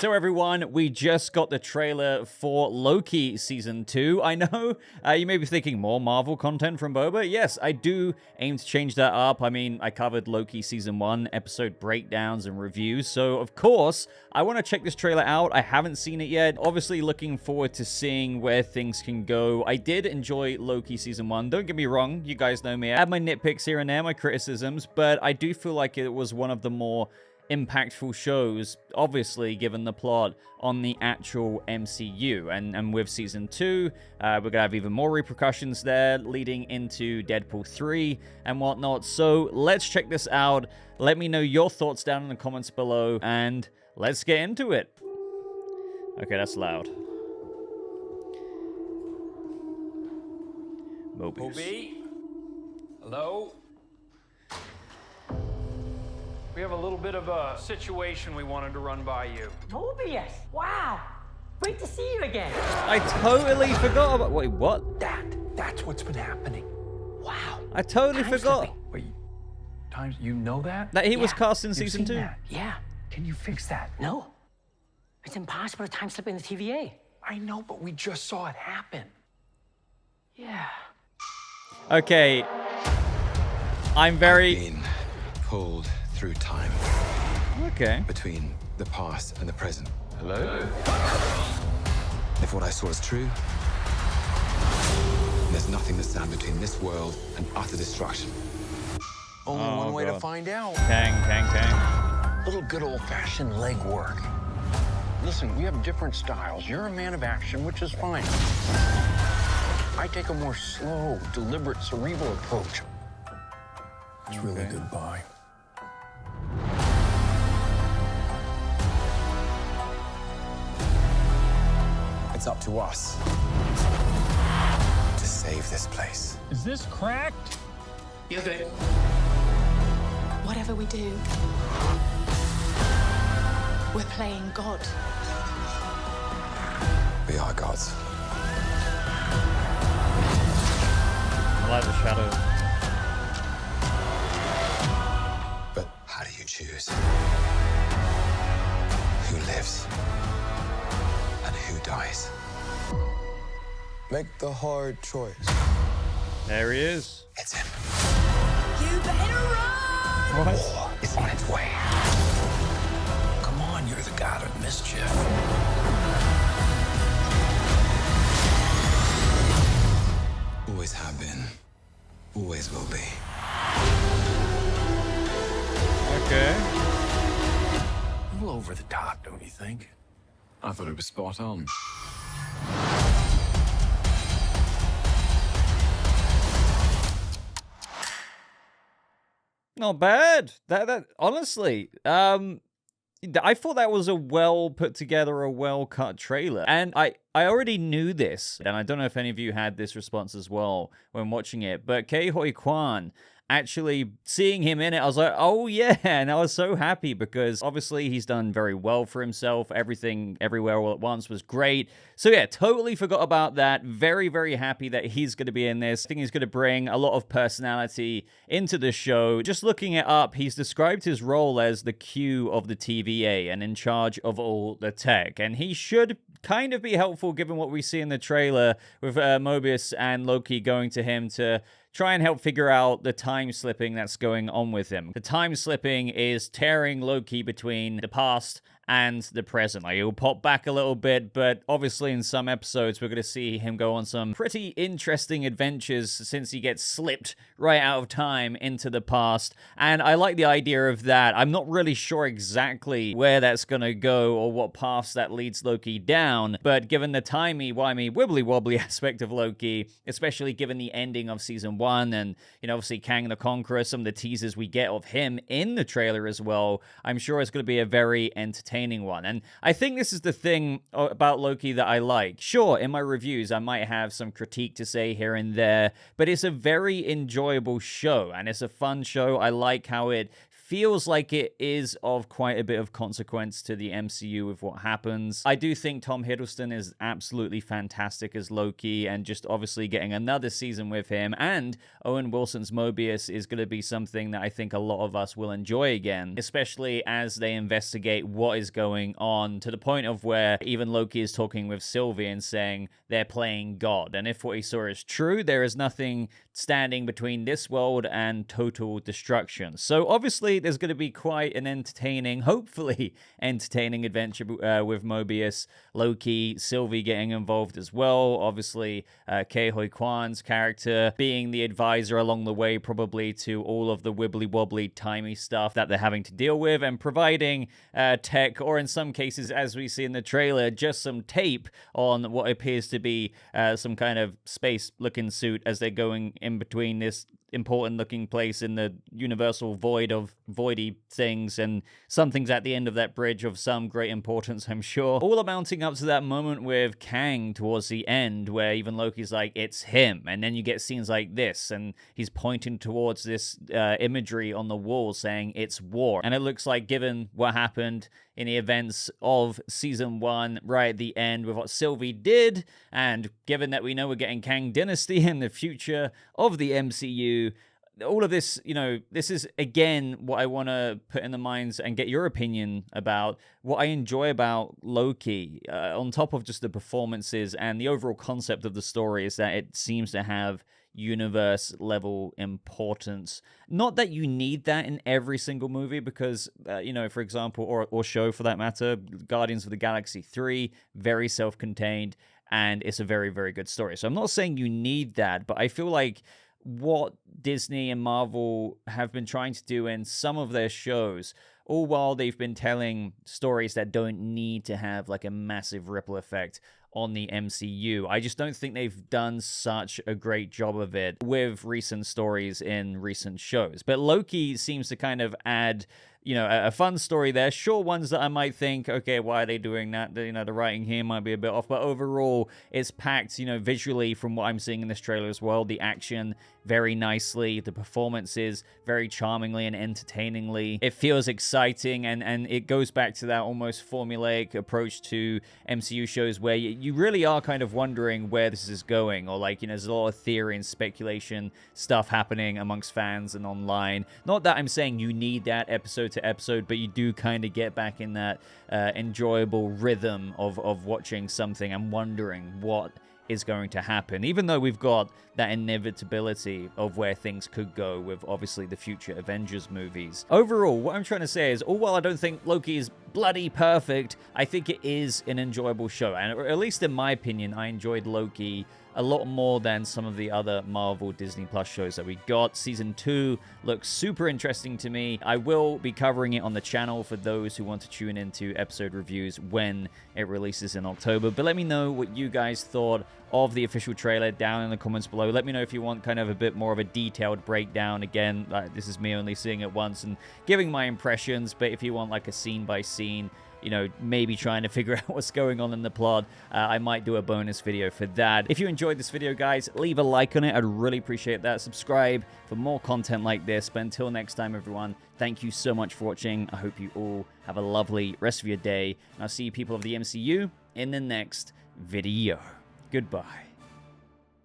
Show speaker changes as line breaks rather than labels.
So everyone, we just got the trailer for Loki Season 2. I know you may be thinking more Marvel content from Boba. Yes, I do aim to change that up. I mean, I covered Loki Season 1 episode breakdowns and reviews, so of course, I want to check this trailer out. I haven't seen it yet. Obviously looking forward to seeing where things can go. I did enjoy Loki Season 1. Don't get me wrong, you guys know me. I have my nitpicks here and there, my criticisms, but I do feel like it was one of the more impactful shows, obviously, given the plot on the actual MCU. And with Season 2, we're going to have even more repercussions there, leading into Deadpool 3 and whatnot. So let's check this out. Let me know your thoughts down in the comments below, and let's get into it. Okay, that's loud. Mobius.
Moby? Hello? We have a little bit of a situation we wanted to run by you.
Mobius! Wow! Great to see you again!
I totally forgot about... Wait, what?
That's what's been happening.
Wow!
I totally forgot
Wait, times you know that?
that he was
Yeah,
cast in
You've
Season
seen
2.
that?
Yeah.
Can you fix that?
No. It's impossible to time slip in the TVA.
I know, but we just saw it happen.
Yeah.
Okay. I'm very...
Been pulled through time
Okay.
between the past and the present. Hello? If what I saw is true, there's nothing to stand between this world and utter destruction.
Only
Oh,
one way to
God.
find out.
Kang.
Little good old-fashioned legwork. Listen, we have different styles. You're a man of action, which is fine. I take a more slow, deliberate, cerebral approach. It's really goodbye.
It's up to us to save this place.
Is this cracked?
Yes, babe.
Whatever we do, we're playing God.
We are gods.
I like the shadow.
But how do you choose who lives and who dies? Make the hard choice.
There he is.
It's him.
You better run!
What?
War is on its way. Come on, you're the god of mischief.
Always have been. Always will be.
Okay.
A little over the top, don't you think?
I thought it was spot on.
Not bad. That honestly, I thought that was a well put together, a well cut trailer. And I already knew this, and I don't know if any of you had this response as well when watching it, but Ke Huy Quan, actually seeing him in it, I was like, oh yeah, and I was so happy because obviously he's done very well for himself. Everything, Everywhere, All at Once was great. So yeah, totally forgot about that. Very, very happy that he's going to be in this. I think he's going to bring a lot of personality into the show. Just looking it up, he's described his role as the Q of the TVA and in charge of all the tech. And he should kind of be helpful given what we see in the trailer with Mobius and Loki going to him to try and help figure out the time slipping that's going on with him. The time slipping is tearing Loki between the past and the present. Like, he'll pop back a little bit, but obviously in some episodes we're going to see him go on some pretty interesting adventures since he gets slipped right out of time into the past. And I like the idea of that. I'm not really sure exactly where that's going to go or what paths that leads Loki down, but given the timey-wimey, wibbly-wobbly aspect of Loki, especially given the ending of Season 1 and, you know, obviously Kang the Conqueror, some of the teasers we get of him in the trailer as well, I'm sure it's going to be a very entertaining one. And I think this is the thing about Loki that I like. Sure, in my reviews, I might have some critique to say here and there, but it's a very enjoyable show, and it's a fun show. I like how it feels like it is of quite a bit of consequence to the MCU with what happens. I do think Tom Hiddleston is absolutely fantastic as Loki, and just obviously getting another season with him, and Owen Wilson's Mobius is going to be something that I think a lot of us will enjoy again, especially as they investigate what is going on, to the point of where even Loki is talking with Sylvie and saying they're playing God. And if what he saw is true, there is nothing standing between this world and total destruction. So obviously there's going to be quite an entertaining, hopefully entertaining adventure with Mobius, Loki, Sylvie getting involved as well. Obviously Ke Huy Quan's character being the advisor along the way, probably to all of the wibbly wobbly timey stuff that they're having to deal with, and providing tech, or in some cases, as we see in the trailer, just some tape on what appears to be some kind of space looking suit as they're going in between this important looking place in the universal void of voidy things, and something's at the end of that bridge of some great importance, I'm sure. All amounting up to that moment with Kang towards the end where even Loki's like, it's him, and then you get scenes like this and he's pointing towards this imagery on the wall saying it's war. And it looks like, given what happened in the events of season 1 right at the end with what Sylvie did, and given that we know we're getting Kang Dynasty in the future of the MCU, all of this, you know, this is again what I want to put in the minds and get your opinion about what I enjoy about Loki, on top of just the performances and the overall concept of the story, is that it seems to have universe level importance. Not that you need that in every single movie, because you know, for example, or show for that matter, Guardians of the Galaxy 3, very self-contained, and it's a very, very good story. So I'm not saying you need that, but I feel like what Disney and Marvel have been trying to do in some of their shows, all while they've been telling stories that don't need to have like a massive ripple effect on the MCU. I just don't think they've done such a great job of it with recent stories in recent shows. But Loki seems to kind of add, you know, a fun story there. Sure, ones that I might think, okay, why are they doing that? You know, the writing here might be a bit off, but overall, it's packed, you know, visually from what I'm seeing in this trailer as well. The action, very nicely. The performances, very charmingly and entertainingly. It feels exciting, and it goes back to that almost formulaic approach to MCU shows where you really are kind of wondering where this is going, or like, you know, there's a lot of theory and speculation stuff happening amongst fans and online. Not that I'm saying you need that episode to episode, but you do kind of get back in that enjoyable rhythm of watching something and wondering what is going to happen, even though we've got that inevitability of where things could go with obviously the future Avengers movies. Overall, what I'm trying to say is, while I don't think Loki is bloody perfect, I think it is an enjoyable show, and at least in my opinion, I enjoyed Loki a lot more than some of the other Marvel Disney Plus shows that we got. Season 2 looks super interesting to me. I will be covering it on the channel for those who want to tune into episode reviews when it releases in October. But let me know what you guys thought of the official trailer down in the comments below. Let me know if you want kind of a bit more of a detailed breakdown. Again, this is me only seeing it once and giving my impressions, but if you want like a scene by scene, you know, maybe trying to figure out what's going on in the plot, I might do a bonus video for that. If you enjoyed this video, guys, leave a like on it. I'd really appreciate that. Subscribe for more content like this. But until next time, everyone, thank you so much for watching. I hope you all have a lovely rest of your day. And I'll see you people of the MCU in the next video. Goodbye.